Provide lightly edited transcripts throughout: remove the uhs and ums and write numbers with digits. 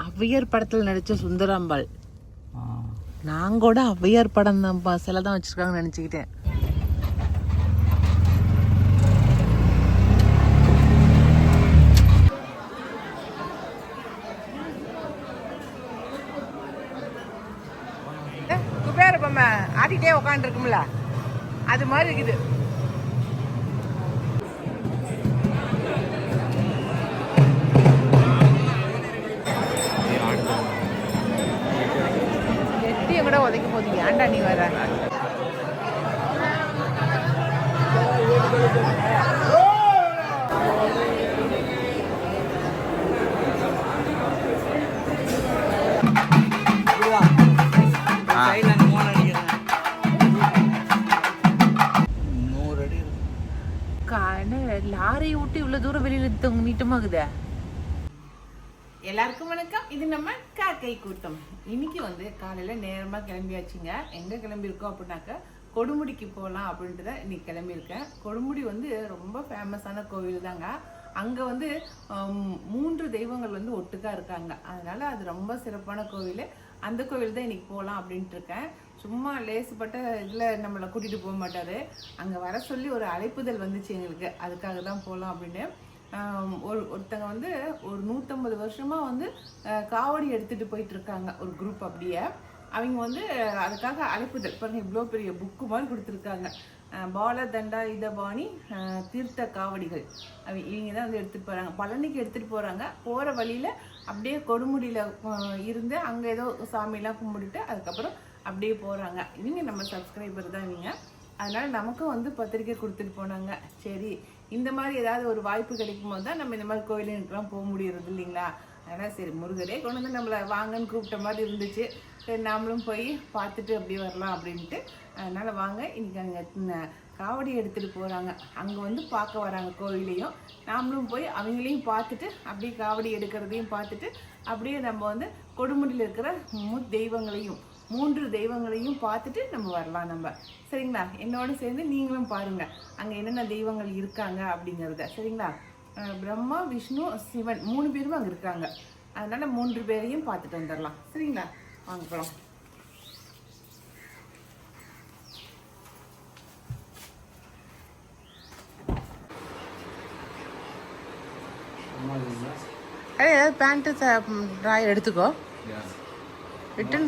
ஔவையார் படத்தில் நடித்த சுந்தராம்பாள். நான் கூட ஔவையார் படம் தான் சிலை தான் வச்சுருக்காங்கன்னு நினச்சிக்கிட்டேன். குபேர பொம்மை ஆடிட்டே உட்காந்துருக்கும்ல, அது மாதிரி இருக்குது. எட்டியை கூட உதைக்க போகுது, ஏன்டா நீ வர? லாரியை விட்டு இவ்வளவு தூரம் வெளியில நீட்டமாகுதே. எல்லாருக்கும் வணக்கம். இது நம்ம காக்கை கூட்டம். இன்னைக்கு வந்து காலையில நேரமா கிளம்பியாச்சுங்க. எங்க கிளம்பியிருக்கோம் அப்படின்னாக்க கொடுமுடிக்கு போகலாம் அப்படின்ட்டு தான் இன்னைக்கு கிளம்பியிருக்கேன். கொடுமுடி வந்து ரொம்ப ஃபேமஸான கோவில் தாங்க. அங்க வந்து 3 தெய்வங்கள் வந்து ஒட்டுக்கா இருக்காங்க. அதனால அது ரொம்ப சிறப்பான கோவில். அந்த கோவில் தான் இன்னைக்கு போகலாம் அப்படின்ட்டு இருக்கேன். சும்மா லேசுப்பட்ட இதில் நம்மளை கூட்டிகிட்டு போக மாட்டார். அங்கே வர சொல்லி ஒரு அழைப்புதல் வந்துச்சு எங்களுக்கு. அதுக்காக தான் போகலாம் அப்படின்னு. ஒருத்தங்க வந்து ஒரு 150 வருஷமாக வந்து காவடி எடுத்துகிட்டு போயிட்டு இருக்காங்க, ஒரு குரூப். அப்படியே அவங்க வந்து அதுக்காக அழைப்புதல் பாருங்க, இவ்வளோ பெரிய புக்கு மாதிரி கொடுத்துருக்காங்க. பால தண்டா இதபாணி தீர்த்த காவடிகள் இவங்க தான் வந்து எடுத்துகிட்டு போகிறாங்க. பழனிக்கு எடுத்துகிட்டு போகிறாங்க. போகிற வழியில் அப்படியே கொடுமுடியில் இருந்து அங்கே ஏதோ சாமியெல்லாம் கும்பிட்டுட்டு அதுக்கப்புறம் அப்படியே போகிறாங்க. இவங்க நம்ம சப்ஸ்கிரைபர் தான் இவங்க. அதனால் நமக்கும் வந்து பத்திரிக்கை கொடுத்துட்டு போனாங்க. சரி, இந்த மாதிரி ஏதாவது ஒரு வாய்ப்பு கிடைக்கும் போது தான் நம்ம இந்த மாதிரி கோயிலுக்கெல்லாம் போக முடியறது இல்லைங்களா. அதனால் சரி, முருகரே கொண்டு வந்து நம்மளை வாங்கன்னு கூப்பிட்ட மாதிரி இருந்துச்சு. சரி, நாமளும் போய் பார்த்துட்டு அப்படியே வரலாம் அப்படின்ட்டு. அதனால் வாங்க, இன்றைக்கி அங்கே காவடி எடுத்துகிட்டு போகிறாங்க. அங்கே வந்து பார்க்க வராங்க கோவிலையும். நாமளும் போய் அவங்களையும் பார்த்துட்டு அப்படியே காவடி எடுக்கிறதையும் பார்த்துட்டு அப்படியே நம்ம வந்து கொடுமுடியில் இருக்கிற தெய்வங்களையும் 3 தெய்வங்களையும் பார்த்துட்டு நம்ம வரலாம் நம்ம. சரிங்களா? என்னோட சேர்ந்து நீங்களும் பாருங்கள் அங்கே என்னென்ன தெய்வங்கள் இருக்காங்க அப்படிங்கிறத. சரிங்களா? பிரம்மா, விஷ்ணு, சிவன் 3 பேரும் அங்கே இருக்காங்க. அதனால் 3 பேரையும் பார்த்துட்டு வந்துடலாம். சரிங்களா? வாங்க போகலாம். ஏதாவது பேண்ட்டு ட்ராயர் எடுத்துக்கோ. ரிட்டன்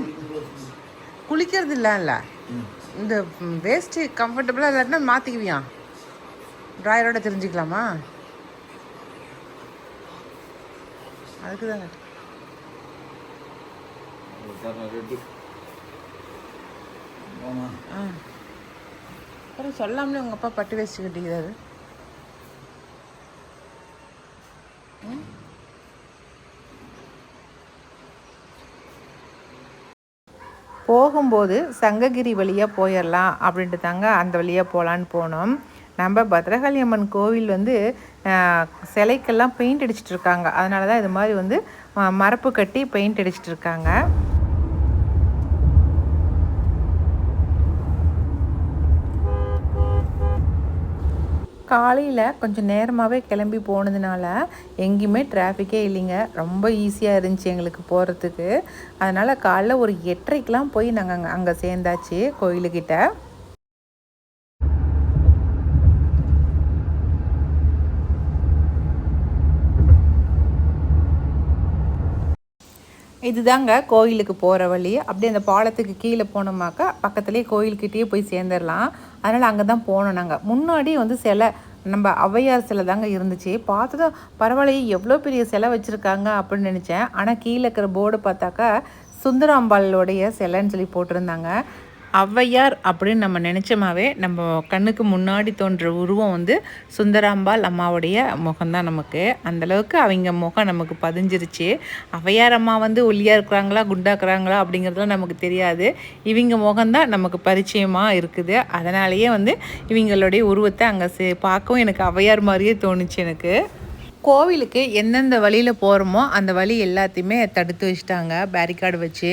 குளிக்கிறது இல்லைல்ல, இந்த வேஸ்ட்டு கம்ஃபர்டபுளாக இல்லாட்டினா மாற்றிக்குவியா? ட்ராயரோட தெரிஞ்சுக்கலாமா? அதுக்கு தானே அப்புறம் சொல்லாமலே உங்கள் அப்பா பட்டு வேஸ்ட்டு கட்டிக்கிறாரு. போகும்போது சங்ககிரி வழியாக போயிடலாம் அப்படின்ட்டு தாங்க அந்த வழியாக போகலான்னு போனோம். நம்ம பத்ரகாளி அம்மன் கோவில் வந்து சிலைக்கெல்லாம் பெயிண்ட் அடிச்சிட்டு இருக்காங்க. அதனால தான் இது மாதிரி வந்து மரப்பு கட்டி பெயிண்ட் அடிச்சிட்டு இருக்காங்க. காலையில் கொஞ்சம் நேரமாகவே கிளம்பி போனதுனால எங்கேயுமே டிராஃபிக்கே இல்லைங்க. ரொம்ப ஈஸியாக இருந்துச்சு எங்களுக்கு போகிறதுக்கு. அதனால் காலைல ஒரு 8:30க்கெலாம் போய் நாங்கள் அங்கே சேர்ந்தாச்சு கோயிலுக்கிட்ட. இதுதாங்க கோயிலுக்கு போகிற வழி. அப்படியே அந்த பாலத்துக்கு கீழே போனோமாக்கா பக்கத்துலேயே கோயில்கிட்டேயே போய் சேர்ந்துடலாம். அதனால் அங்கே தான் போனோம் நாங்கள். முன்னாடி வந்து சிலை, நம்ம ஔவையார் சிலை தாங்க இருந்துச்சு. பார்த்ததும் பரவாயில்லையே எவ்வளோ பெரிய சிலை வச்சுருக்காங்க அப்படின்னு நினச்சேன். ஆனால் கீழே இருக்கிற போர்டு பார்த்தாக்கா சுந்தராம்பாளோடைய சிலைன்னு சொல்லி போட்டிருந்தாங்க. ஔவையார் அப்படின்னு நம்ம நினச்சோமாவே நம்ம கண்ணுக்கு முன்னாடி தோன்ற உருவம் வந்து சுந்தராம்பாள் அம்மாவுடைய முகம்தான். நமக்கு அந்தளவுக்கு அவங்க முகம் நமக்கு பதிஞ்சிருச்சு. ஔவையார் அம்மா வந்து ஒல்லியாக இருக்கிறாங்களா குண்டாக்குறாங்களா அப்படிங்கிறதுலாம் நமக்கு தெரியாது. இவங்க முகம்தான் நமக்கு பரிச்சயமாக இருக்குது. அதனாலேயே வந்து இவங்களுடைய உருவத்தை அங்கே பார்க்கவும் எனக்கு ஔவையார் மாதிரியே தோணுச்சு எனக்கு. கோவிலுக்கு எந்தெந்த வழியில் போகிறோமோ அந்த வழி எல்லாத்தையுமே தடுத்து வச்சுட்டாங்க பேரிகார்டு வச்சு.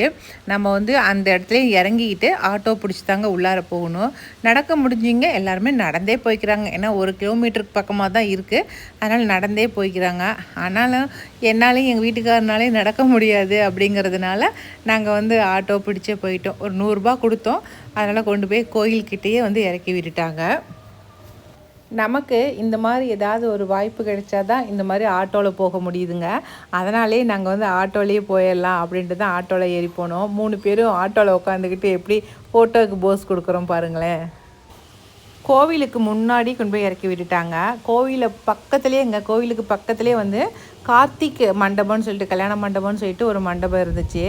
நம்ம வந்து அந்த இடத்துல இறங்கிக்கிட்டு ஆட்டோ பிடிச்சி தாங்க உள்ளார போகணும். நடக்க முடிஞ்சிங்க எல்லாருமே நடந்தே போய்க்கிறாங்க. ஏன்னா 1 கிலோமீட்டருக்கு பக்கமாக தான் இருக்குது, அதனால் நடந்தே போய்க்கிறாங்க. ஆனாலும் என்னாலையும் எங்கள் வீட்டுக்காரனாலையும் நடக்க முடியாது அப்படிங்கிறதுனால நாங்கள் வந்து ஆட்டோ பிடிச்சே போயிட்டோம். ஒரு 100 ரூபா கொடுத்தோம். அதனால் கொண்டு போய் கோயில்கிட்டேயே வந்து இறக்கி விட்டுட்டாங்க. நமக்கு இந்த மாதிரி ஏதாவது ஒரு வாய்ப்பு கிடைச்சா தான் இந்த மாதிரி ஆட்டோவில் போக முடியுதுங்க. அதனாலே நாங்கள் வந்து ஆட்டோலேயே போயிடலாம் அப்படின்ட்டு தான் ஆட்டோவில் ஏறி போனோம். 3 பேரும் ஆட்டோவில் உட்காந்துக்கிட்டு எப்படி ஃபோட்டோவுக்கு போஸ் கொடுக்குறோம் பாருங்களேன். கோவிலுக்கு முன்னாடி கொண்டு போய் இறக்கி விட்டுட்டாங்க. எங்கள் கோவிலுக்கு பக்கத்துலேயே வந்து கார்த்திக் மண்டபம்னு சொல்லிட்டு, கல்யாண மண்டபம்னு சொல்லிட்டு ஒரு மண்டபம் இருந்துச்சு.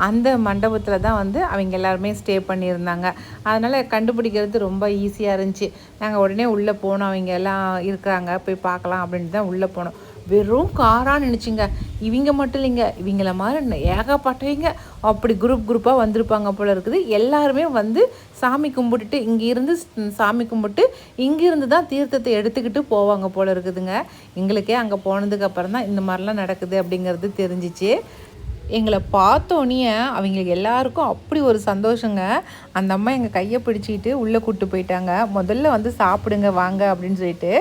அந்த மண்டபத்தில் தான் வந்து அவங்க எல்லாருமே ஸ்டே பண்ணியிருந்தாங்க. அதனால் கண்டுபிடிக்கிறது ரொம்ப ஈஸியாக இருந்துச்சு. நாங்கள் உடனே உள்ளே போனோம். அவங்க எல்லாம் இருக்கிறாங்க, போய் பார்க்கலாம் அப்படின்ட்டு தான் உள்ளே போனோம். வெறும் காராக நினச்சிங்க. இவங்க மட்டும் இல்லைங்க, இவங்கள மாதிரி ஏகப்பட்டவங்க அப்படி குரூப்பாக வந்திருப்பாங்க போல் இருக்குது. எல்லாருமே வந்து சாமி கும்பிட்டுட்டு இங்கேருந்து சாமி கும்பிட்டு இங்கேருந்து தான் தீர்த்தத்தை எடுத்துக்கிட்டு போவாங்க போல் இருக்குதுங்க. எங்களுக்கே அங்கே போனதுக்கப்புறம் தான் இந்த மாதிரிலாம் நடக்குது அப்படிங்கிறது தெரிஞ்சிச்சு. எங்களை பார்த்தோன்னே அவங்களுக்கு எல்லாருக்கும் அப்படி ஒரு சந்தோஷங்க. அந்த அம்மா எங்கள் கையை பிடிச்சிக்கிட்டு உள்ளே கூப்பிட்டு போயிட்டாங்க. முதல்ல வந்து சாப்பிடுங்க வாங்க அப்படின்னு சொல்லிட்டு.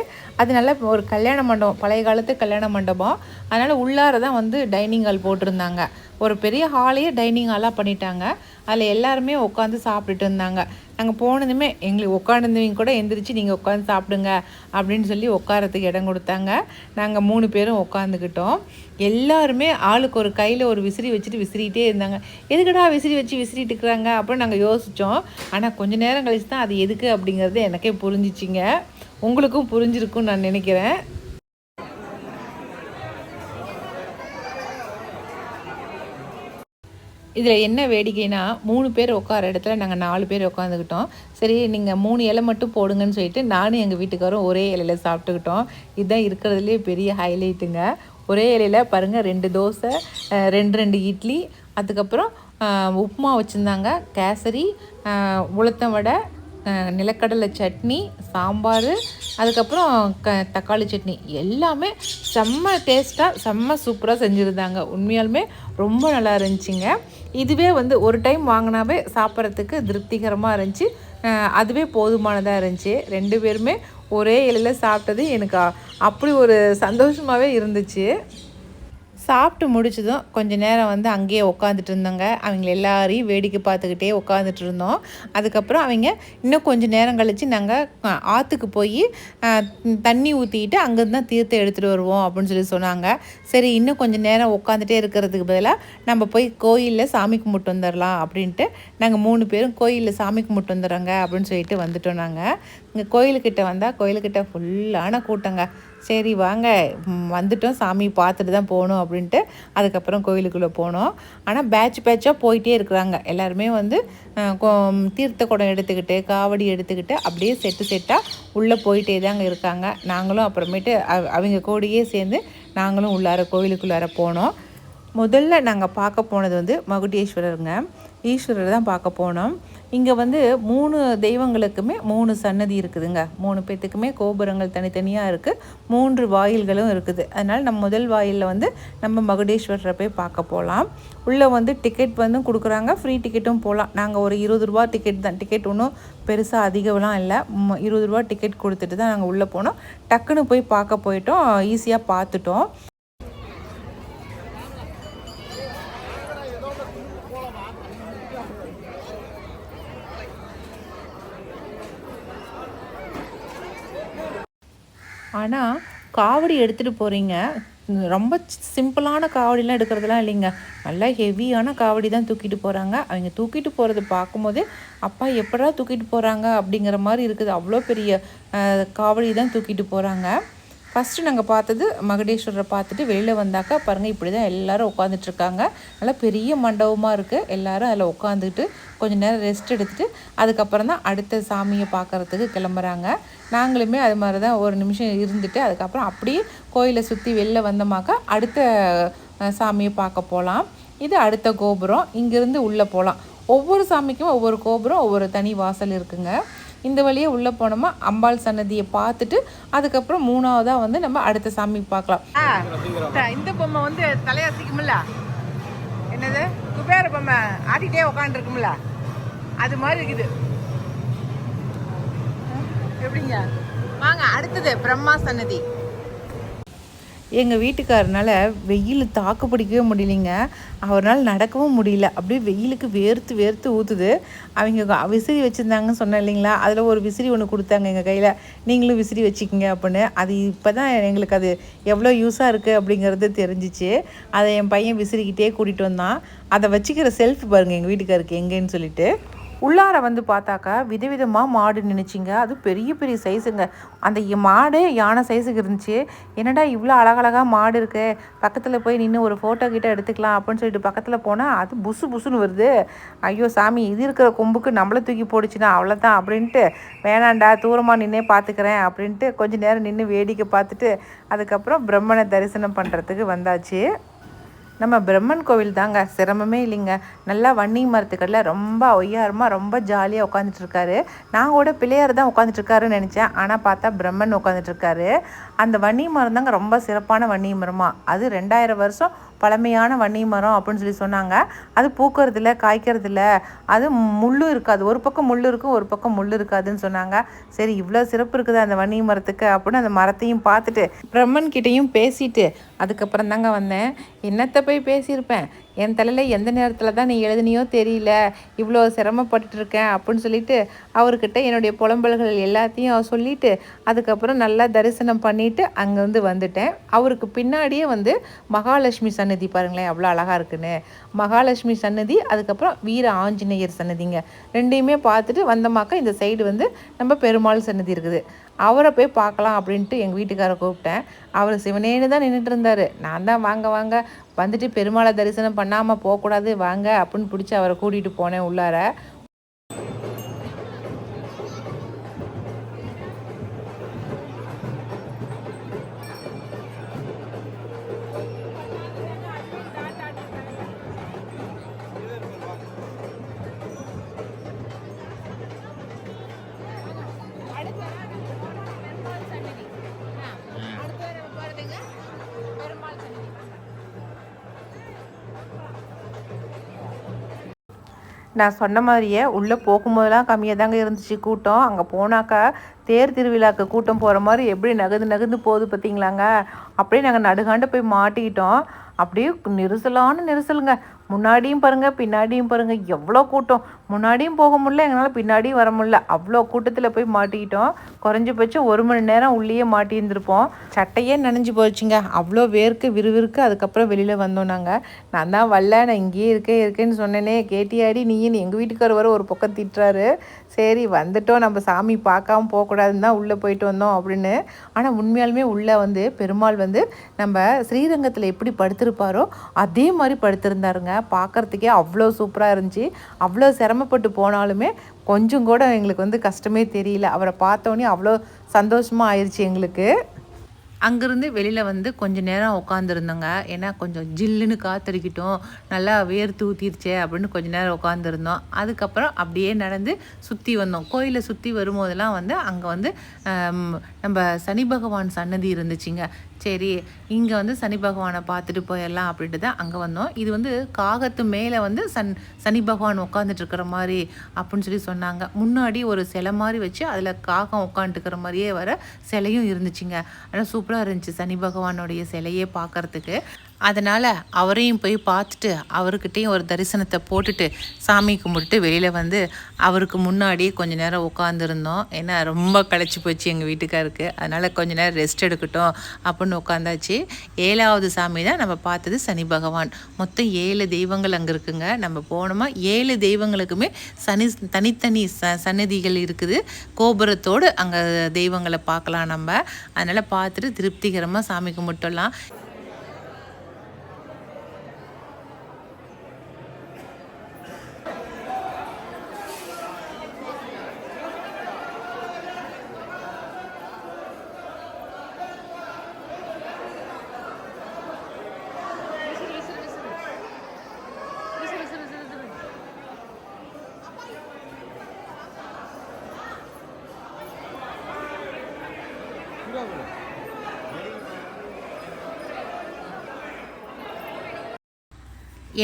அதனால ஒரு கல்யாண மண்டபம், பழைய காலத்து கல்யாண மண்டபம். அதனால் உள்ளார தான் வந்து டைனிங் ஹால் போட்டிருந்தாங்க. ஒரு பெரிய ஹாலையே டைனிங் ஹாலாக பண்ணிட்டாங்க. அதில் எல்லாருமே உட்காந்து சாப்பிட்டுட்டு இருந்தாங்க. நாங்கள் போனதுமே எங்களுக்கு உட்காந்துருந்தவங்க கூட எந்திரிச்சு நீங்கள் உட்காந்து சாப்பிடுங்க அப்படின்னு சொல்லி உட்காரத்துக்கு இடம் கொடுத்தாங்க. நாங்கள் 3 பேரும் உட்காந்துக்கிட்டோம். எல்லாருமே ஆளுக்கு ஒரு கையில் ஒரு விசிறி வச்சுட்டு விசிறிகிட்டே இருந்தாங்க. எதுக்கடா விசிறி வச்சு விசிறிட்டு இருக்கிறாங்க அப்படின்னு நாங்கள் யோசித்தோம். ஆனால் கொஞ்சம் நேரம் கழிச்சு தான் அது எதுக்கு அப்படிங்கிறது எனக்கே புரிஞ்சிச்சிங்க. உங்களுக்கும் புரிஞ்சிருக்குன்னு நான் நினைக்கிறேன். இதில் என்ன வேடிக்கைன்னா 3 பேர் உட்கார இடத்துல நாங்கள் 4 பேர் உட்காந்துக்கிட்டோம். சரி நீங்கள் 3 இலை மட்டும் போடுங்கன்னு சொல்லிட்டு நானும் எங்கள் வீட்டுக்காரும் ஒரே இலையில் சாப்பிட்டுக்கிட்டோம். இதுதான் இருக்கிறதுலே பெரிய ஹைலைட்டுங்க. ஒரே இலையில் பாருங்கள் 2 தோசை, 2 இட்லி, அதுக்கப்புறம் உப்புமா வச்சுருந்தாங்க, கேசரி, உளுத்தம் வடை, நிலக்கடலை சட்னி, சாம்பார், அதுக்கப்புறம் தக்காளி சட்னி. எல்லாமே செம்ம டேஸ்ட்டாக செம்ம சூப்பராக செஞ்சுருந்தாங்க. உண்மையாலுமே ரொம்ப நல்லா இருந்துச்சுங்க. இதுவே வந்து ஒரு டைம் வாங்கினாவே சாப்பிட்றதுக்கு திருப்திகரமாக இருந்துச்சு. அதுவே போதுமானதாக இருந்துச்சு. 2 பேருமே ஒரே இலையில் சாப்பிட்டது எனக்கு அப்படி ஒரு சந்தோஷமாகவே இருந்துச்சு. சாப்பிட்டு முடிச்சதும் கொஞ்சம் நேரம் வந்து அங்கேயே உட்காந்துட்டு இருந்தோங்க. அவங்க எல்லாரையும் வேடிக்கை பார்த்துக்கிட்டே உட்காந்துட்டு இருந்தோம். அதுக்கப்புறம் அவங்க இன்னும் கொஞ்சம் நேரம் கழித்து நாங்கள் ஆற்றுக்கு போய் தண்ணி ஊற்றிக்கிட்டு அங்கேருந்து தான் தீர்த்தம் எடுத்துகிட்டு வருவோம் அப்படின்னு சொல்லி சொன்னாங்க. சரி இன்னும் கொஞ்சம் நேரம் உட்காந்துட்டே இருக்கிறதுக்கு பதிலாக நம்ம போய் கோயிலில் சாமி கும்பிட்டு வந்துடலாம் அப்படின்ட்டு நாங்கள் 3 பேரும் கோயிலில் சாமி கும்பிட்டு வந்துடுறோங்க அப்படின்னு சொல்லிட்டு வந்துட்டோம். நாங்கள் இங்கே கோயிலுக்கிட்ட வந்தால் கோயிலுக்கிட்ட ஃபுல்லான கூட்டங்க. சரி வாங்க வந்துட்டோம், சாமி பார்த்துட்டு தான் போகணும் அப்படின்ட்டு அதுக்கப்புறம் கோயிலுக்குள்ளே போனோம். ஆனால் பேட்சாக போயிட்டே இருக்கிறாங்க. எல்லாருமே வந்து தீர்த்த குடம் எடுத்துக்கிட்டு காவடி எடுத்துக்கிட்டு அப்படியே செட்டாக உள்ளே போயிட்டே தாங்க இருக்காங்க. நாங்களும் அப்புறமேட்டு அவங்க கூடயே சேர்ந்து நாங்களும் உள்ளார கோயிலுக்குள்ளார போனோம். முதல்ல நாங்கள் பார்க்க போனது வந்து மகுடேஸ்வரருங்க. ஈஸ்வரர் தான் பார்க்க போனோம். இங்கே வந்து 3 தெய்வங்களுக்குமே 3 சன்னதி இருக்குதுங்க. 3 பேர்த்துக்குமே கோபுரங்கள் தனித்தனியாக இருக்குது. 3 வாயில்களும் இருக்குது. அதனால் நம்ம முதல் வாயிலில் வந்து நம்ம மகுடேஸ்வரரை போய் பார்க்க போகலாம். உள்ளே வந்து டிக்கெட் வந்து கொடுக்குறாங்க, ஃப்ரீ டிக்கெட்டும் போகலாம். நாங்கள் ஒரு 20 ரூபா டிக்கெட் தான். டிக்கெட் ஒன்றும் பெருசாக அதிகம்லாம் இல்லை. 20 ரூபா டிக்கெட் கொடுத்துட்டு தான் நாங்கள் உள்ளே போனோம். டக்குன்னு போய் பார்க்க போயிட்டோம். ஈஸியாக பார்த்துட்டோம். ஆனால் காவடி எடுத்துகிட்டு போகிறீங்க, ரொம்ப சிம்பிளான காவடிலாம் எடுக்கிறதுலாம் இல்லைங்க. நல்லா ஹெவியான காவடி தான் தூக்கிட்டு போகிறாங்க. அவங்க தூக்கிட்டு போகிறத பார்க்கும்போதே அப்பா எப்படா தூக்கிட்டு போகிறாங்க அப்படிங்கிற மாதிரி இருக்குது. அவ்வளோ பெரிய காவடி தான் தூக்கிட்டு போகிறாங்க. ஃபஸ்ட்டு நாங்கள் பார்த்தது மகுடேஸ்வரரை பார்த்துட்டு வெளியில் வந்தாக்கா பாருங்கள் இப்படி தான் எல்லோரும் உட்காந்துட்ருக்காங்க. நல்லா பெரிய மண்டபமாக இருக்குது. எல்லோரும் அதில் உட்காந்துட்டு கொஞ்சம் நேரம் ரெஸ்ட் எடுத்துகிட்டு அதுக்கப்புறம் தான் அடுத்த சாமியை பார்க்குறதுக்கு கிளம்புறாங்க. நாங்களுமே அது மாதிரி தான் ஒரு நிமிஷம் இருந்துட்டு அதுக்கப்புறம் அப்படியே கோயிலை சுற்றி வெளில வந்தோமாக்கா அடுத்த சாமியை பார்க்க போகலாம். இது அடுத்த கோபுரம். இங்கேருந்து உள்ளே போகலாம். ஒவ்வொரு சாமிக்கும் ஒவ்வொரு கோபுரம், ஒவ்வொரு தனி வாசல் இருக்குங்க. இந்த வழியே உள்ளே போனோமா அம்பாள் சன்னதியை பார்த்துட்டு அதுக்கப்புறம் 3ஆவதாக வந்து நம்ம அடுத்த சாமி பார்க்கலாம். இந்த பொம்மை வந்து தலையசிக்கும்ல, என்னது குபேர பொம்மை ஆடிட்டே உட்காந்துருக்கும்ல, அது மாதிரி இருக்குது. எப்படிங்க? வாங்க அடுத்தது பிரம்மா சன்னதி. எங்கள் வீட்டுக்காரனால் வெயில் தாக்கு பிடிக்கவே முடியலைங்க. அவரால் நடக்கவும் முடியல. அப்படியே வெயிலுக்கு வேர்த்து வேர்த்து ஊற்றுது. அவங்க விசிறி வச்சுருந்தாங்கன்னு சொன்னேன் இல்லைங்களா, அதில் ஒரு விசிறி ஒன்று கொடுத்தாங்க எங்கள் கையில், நீங்களும் விசிறி வச்சுக்கிங்க அப்படின்னு. அது இப்போ தான் எங்களுக்கு அது எவ்வளோ யூஸாக இருக்குது அப்படிங்கிறது தெரிஞ்சிச்சு. அதை என் பையன் விசிறிக்கிட்டே கூட்டிகிட்டு வந்தான். அதை வச்சுக்கிற செல்ஃப் பாருங்கள் எங்கள் வீட்டுக்காருக்கு எங்கேன்னு சொல்லிட்டு. உள்ளார வந்து பார்த்தாக்கா விதவிதமாக மாடு நினைச்சிங்க. அது பெரிய பெரிய சைஸுங்க. அந்த மாடு யானை சைஸுக்கு இருந்துச்சு. என்னடா இவ்வளோ அழகழகாக மாடு இருக்கு, பக்கத்தில் போய் நின்று ஒரு ஃபோட்டோ கிட்ட எடுத்துக்கலாம் அப்படின்னு சொல்லிட்டு பக்கத்தில் போனால் அது புசு புசுன்னு வருது. ஐயோ சாமி, இது இருக்கிற கொம்புக்கு நம்மளை தூக்கி போடுச்சுன்னா அவ்வளோதான் அப்படின்ட்டு, வேணாண்டா தூரமாக நின்னே பார்த்துக்கிறேன் அப்படின்ட்டு கொஞ்சம் நேரம் நின்று வேடிக்கை பார்த்துட்டு அதுக்கப்புறம் பிரம்மனை தரிசனம் பண்ணுறதுக்கு வந்தாச்சு. நம்ம பிரம்மன் கோவில் தாங்க, சிரமமே இல்லைங்க. நல்லா வன்னி மரத்துக்கடல ரொம்ப ஒய்யாரமாக ரொம்ப ஜாலியாக உட்காந்துட்ருக்காரு. நான் கூட பிள்ளையார் தான் உட்காந்துட்ருக்காருன்னு நினச்சேன். ஆனால் பார்த்தா பிரம்மன் உட்காந்துட்ருக்காரு. அந்த வன்னி மரம் தாங்க ரொம்ப சிறப்பான வன்னி மரமாக. அது 2000 வருஷம் பழமையான வன்னி மரம் அப்படின்னு சொல்லி சொன்னாங்க. அது பூக்கிறதில்ல, காய்க்கிறதில்ல, அது முள் இருக்காது. ஒரு பக்கம் முள் இருக்கும், ஒரு பக்கம் முள் இருக்காதுன்னு சொன்னாங்க. சரி, இவ்வளோ சிறப்பு இருக்குது அந்த வன்னி மரத்துக்கு அப்படின்னு அந்த மரத்தையும் பார்த்துட்டு பிரம்மன் கிட்டேயும் பேசிட்டு அதுக்கப்புறம் தாங்க வந்தேன். என்னத்தை போய் பேசியிருப்பேன், என் தலையில் எந்த நேரத்தில் தான் நீ எழுதினியோ தெரியல, இவ்வளோ சிரமப்பட்டுட்டு இருக்கேன் அப்படின்னு சொல்லிட்டு அவர்கிட்ட என்னுடைய புலம்பல்கள் எல்லாத்தையும் சொல்லிவிட்டு அதுக்கப்புறம் நல்லா தரிசனம் பண்ணிவிட்டு அங்கேருந்து வந்துட்டேன். அவருக்கு பின்னாடியே வந்து மகாலட்சுமி சன்னதி பாருங்களேன் எவ்வளோ அழகாக இருக்குன்னு. மகாலட்சுமி சன்னதி, அதுக்கப்புறம் வீர ஆஞ்சநேயர் சன்னதிங்க. ரெண்டையுமே பார்த்துட்டு வந்தமாக்கா இந்த சைடு வந்து நம்ம பெருமாள் சன்னதி இருக்குது. அவரை போய் பார்க்கலாம் அப்படின்ட்டு எங்கள் வீட்டுக்காரை கூப்பிட்டேன். அவர் சிவனேன்னு தான் நின்றுட்டு இருந்தார். நான் தான் வாங்க வாங்க வந்துட்டு பெருமாளை தரிசனம் பண்ணாமல் போகக்கூடாது வாங்க அப்படின்னு பிடிச்சி அவரை கூட்டிகிட்டு போனேன் உள்ளார. நான் சொன்ன மாதிரியே உள்ளே போகும்போதெல்லாம் கம்மியாக தாங்க இருந்துச்சு கூட்டம். அங்கே போனாக்கா தேர் திருவிழாக்கு கூட்டம் போகிற மாதிரி எப்படி நகர்ந்து போகுது பார்த்தீங்களாங்க. அப்படியே நாங்கள் நடுகாண்டு போய் மாட்டிக்கிட்டோம். அப்படியே நெரிசலுங்க. முன்னாடியும் பாருங்கள் பின்னாடியும் பாருங்கள் எவ்வளோ கூட்டம். முன்னாடியும் போக முடியல, எங்களால் பின்னாடியும் வர முடியல. அவ்வளோ கூட்டத்தில் போய் மாட்டிக்கிட்டோம். குறைஞ்சபட்சம் 1 மணி நேரம் உள்ளேயே மாட்டியிருந்திருப்போம். சட்டையே நனைஞ்சு போச்சுங்க, அவ்வளோ வேர்க்கு விறுவிறுக்கு. அதுக்கப்புறம் வெளியில் வந்தோம் நாங்கள். நான் தான் வரல, நான் இங்கேயே இருக்கேன்னு சொன்னேனே, கேட்டியாடி நீன்னு எங்கள் வீட்டுக்கார் வர ஒரு பக்கம் திட்டுறாரு. சரி வந்துட்டோம், நம்ம சாமி பார்க்காம போகக்கூடாதுன்னு தான் உள்ளே போயிட்டு வந்தோம் அப்படின்னு. ஆனால் உண்மையாலுமே உள்ளே வந்து பெருமாள் வந்து நம்ம ஸ்ரீரங்கத்தில் எப்படி படுத்திருப்பாரோ அதே மாதிரி படுத்திருந்தாருங்க. பார்க்குறதுக்கே அவ்வளோ சூப்பராக இருந்துச்சு. அவ்வளோ சிரமப்பட்டு போனாலுமே கொஞ்சம் கூட எங்களுக்கு வந்து கஷ்டமே தெரியல. அவரை பார்த்தோன்னே அவ்வளோ சந்தோஷமாக ஆயிடுச்சு எங்களுக்கு. அங்கேருந்து வெளியில் வந்து கொஞ்சம் நேரம் உட்காந்துருந்தோங்க. ஏன்னா கொஞ்சம் ஜில்லுன்னு காற்றடிக்கிட்டோம், நல்லா வேர்த்து ஊற்றிருச்சே அப்படின்னு கொஞ்சம் நேரம் உட்காந்துருந்தோம். அதுக்கப்புறம் அப்படியே நடந்து சுற்றி வந்தோம். கோயிலை சுற்றி வரும்போதெல்லாம் வந்து அங்கே வந்து நம்ம சனி பகவான் சன்னதி இருந்துச்சுங்க. சரி இங்கே வந்து சனி பகவானை பார்த்துட்டு போயிடலாம் அப்படின்ட்டு தான் அங்கே வந்தோம். இது வந்து காகத்து மேலே வந்து சனி பகவான் உட்காந்துட்டு இருக்கிற மாதிரி அப்படின்னு சொல்லி சொன்னாங்க. முன்னாடி ஒரு சிலை மாதிரி வச்சு அதில் காகம் உட்காந்துட்டுக்கிற மாதிரியே வர சிலையும் இருந்துச்சுங்க. ஆனால் சூப்பராக இருந்துச்சு சனி பகவானுடைய சிலையே பார்க்குறதுக்கு. அதனால் அவரையும் போய் பார்த்துட்டு அவர்கிட்டையும் ஒரு தரிசனத்தை போட்டுட்டு சாமி கும்பிட்டுட்டு வெளியில் வந்து அவருக்கு முன்னாடி கொஞ்சம் நேரம் உட்காந்துருந்தோம். ஏன்னா ரொம்ப களைச்சி போச்சு எங்கள் வீட்டுக்காருக்கு. அதனால் கொஞ்சம் நேரம் ரெஸ்ட் எடுக்கட்டும் அப்படின்னு உட்காந்தாச்சு. 7ஆவது சாமி தான் நம்ம பார்த்தது சனி பகவான். மொத்தம் 7 தெய்வங்கள் அங்கே இருக்குங்க. நம்ம போனோமா 7 தெய்வங்களுக்குமே தனித்தனி சன்னதிகள் இருக்குது. கோபுரத்தோடு அங்கே தெய்வங்களை பார்க்கலாம் நம்ம. அதனால் பார்த்துட்டு திருப்திகரமாக சாமி கும்பிட்டுடலாம்.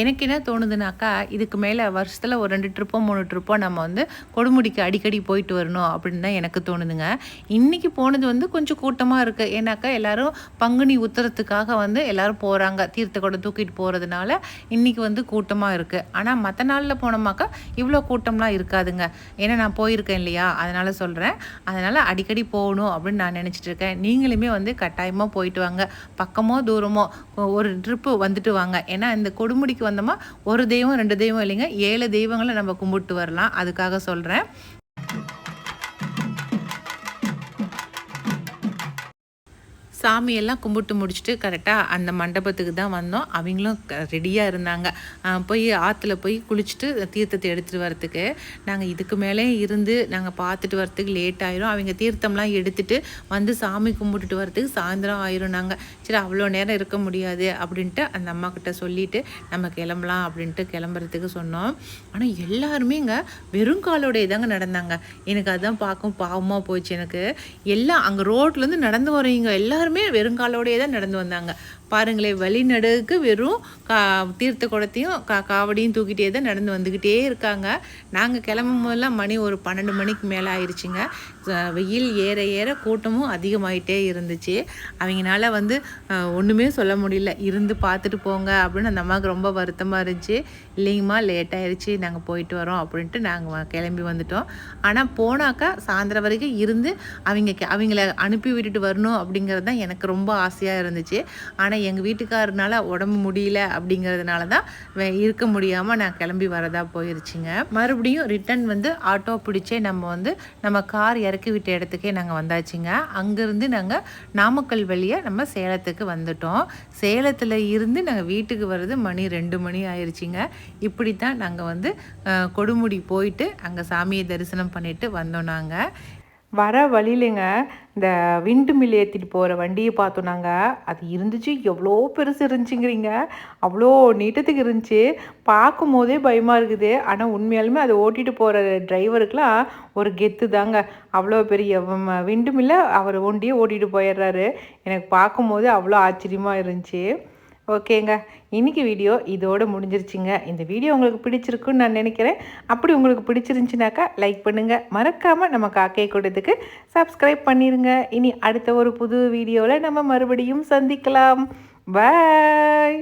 எனக்கு என்ன தோணுதுனாக்கா இதுக்கு மேலே வருஷத்தில் ஒரு 2 ட்ரிப்போ 3 ட்ரிப்போ நம்ம வந்து கொடுமுடிக்கு அடிக்கடி போயிட்டு வரணும் அப்படின்னு தான் எனக்கு தோணுதுங்க. இன்றைக்கி போனது வந்து கொஞ்சம் கூட்டமாக இருக்குது. ஏன்னாக்கா எல்லோரும் பங்குனி உத்திரத்துக்காக வந்து எல்லோரும் போகிறாங்க, தீர்த்த கூட தூக்கிட்டு போகிறதுனால இன்றைக்கி வந்து கூட்டமாக இருக்குது. ஆனால் மற்ற நாளில் போனோமாக்கா இவ்வளோ கூட்டம்லாம் இருக்காதுங்க. ஏன்னா நான் போயிருக்கேன் இல்லையா, அதனால் சொல்கிறேன். அதனால் அடிக்கடி போகணும் அப்படின்னு நான் நினச்சிட்டு இருக்கேன். நீங்களுமே வந்து கட்டாயமாக போயிட்டு வாங்க. பக்கமோ தூரமோ ஒரு ட்ரிப்பு வந்துட்டு வாங்க. ஏன்னா இந்த கொடுமுடிக்கு வந்தோமா ஒரு தெய்வம் 2 தெய்வம் இல்லைங்க, 7 தெய்வங்களை நம்ம கும்பிட்டு வரலாம். அதுக்காக சொல்கிறேன். சாமியெல்லாம் கும்பிட்டு முடிச்சுட்டு கரெக்டாக அந்த மண்டபத்துக்கு தான் வந்தோம். அவங்களும் ரெடியாக இருந்தாங்க. போய் ஆற்றுல போய் குளிச்சுட்டு தீர்த்தத்தை எடுத்துகிட்டு வரத்துக்கு. நாங்கள் இதுக்கு மேலே இருந்து நாங்கள் பார்த்துட்டு வரத்துக்கு லேட் ஆயிரும். அவங்க தீர்த்தம்லாம் எடுத்துகிட்டு வந்து சாமி கும்பிட்டுட்டு வரத்துக்கு சாயந்தரம் ஆயிரும். நாங்கள் சரி அவ்வளோ நேரம் இருக்க முடியாது அப்படின்ட்டு அந்த அம்மாக்கிட்ட சொல்லிவிட்டு நம்ம கிளம்பலாம் அப்படின்ட்டு கிளம்புறதுக்கு சொன்னோம். ஆனால் எல்லாருமே இங்கே வெறுங்காலோடைய தாங்க நடந்தாங்க. எனக்கு அதுதான் பார்க்கும் பாவமாக போச்சு எனக்கு. எல்லாம் அங்கே ரோட்லேருந்து நடந்து வரீங்க எல்லாருமே வெறுங்காலோடையே தான் நடந்து வந்தாங்க. பாருங்களேன், வழிநடுக்கு வெறும் தீர்த்த குடத்தையும் காவடியும் தூக்கிட்டே தான் நடந்து வந்துக்கிட்டே இருக்காங்க. நாங்கள் கிளம்பும் போதெல்லாம் மணி ஒரு 12 மணிக்கு மேலே ஆயிடுச்சுங்க. வெயில் ஏற ஏற கூட்டமும் அதிகமாகிட்டே இருந்துச்சு. அவங்களால வந்து ஒன்றுமே சொல்ல முடியல. இருந்து பார்த்துட்டு போங்க அப்படின்னு அந்த அம்மாவுக்கு ரொம்ப வருத்தமாக இருந்துச்சு. இல்லைங்கம்மா லேட் ஆயிடுச்சு, நாங்கள் போயிட்டு வரோம் அப்படின்ட்டு நாங்கள் கிளம்பி வந்துட்டோம். ஆனால் போனாக்கா சாயந்தரம் வரைக்கும் இருந்து அவங்கள அனுப்பி விட்டுட்டு வரணும் அப்படிங்கிறது தான் எனக்கு ரொம்ப ஆசையாக இருந்துச்சு. ஆனால் எங்கள் வீட்டுக்காரனால உடம்பு முடியல அப்படிங்கிறதுனால தான் இருக்க முடியாமல் நான் கிளம்பி வரதா போயிருச்சுங்க. மறுபடியும் ரிட்டன் வந்து ஆட்டோ பிடிச்சே நம்ம கார் இறக்கி விட்ட இடத்துக்கே நாங்கள் வந்தாச்சுங்க. அங்கேருந்து நாங்கள் நாமக்கல் வழியாக நம்ம சேலத்துக்கு வந்துட்டோம். சேலத்தில் இருந்து நாங்கள் வீட்டுக்கு வர்றது மணி 2 மணி ஆயிடுச்சுங்க. இப்படி தான் நாங்கள் வந்து கொடுமுடி போயிட்டு அங்கே சாமியை தரிசனம் பண்ணிட்டு வந்தோம். நாங்கள் வர வழியிலங்க இந்த விண்டு மில் ஏற்றிட்டு போகிற வண்டியை பார்த்தோம் நாங்கள். அது இருந்துச்சு, எவ்வளோ பெருசு இருந்துச்சுங்கிறீங்க, அவ்வளோ நீட்டத்துக்கு இருந்துச்சு. பார்க்கும் போதே பயமாக இருக்குது. ஆனால் உண்மையாலுமே அதை ஓட்டிகிட்டு போகிற டிரைவருக்கெலாம் ஒரு கெத்து தாங்க. அவ்வளோ பெரிய விண்டு மில்லை அவர் ஒண்டியே ஓட்டிகிட்டு போயிடுறாரு. எனக்கு பார்க்கும் போது அவ்வளோ ஆச்சரியமாக இருந்துச்சு. ஓகேங்க, இன்றைக்கி வீடியோ இதோடு முடிஞ்சிருச்சுங்க. இந்த வீடியோ உங்களுக்கு பிடிச்சிருக்குன்னு நான் நினைக்கிறேன். அப்படி உங்களுக்கு பிடிச்சிருந்துச்சுனாக்கா லைக் பண்ணுங்கள். மறக்காமல் நம்ம காக்கை கூட்டத்துக்கு சப்ஸ்கிரைப் பண்ணிடுங்க. இனி அடுத்த ஒரு புது வீடியோவில் நம்ம மறுபடியும் சந்திக்கலாம். பாய்.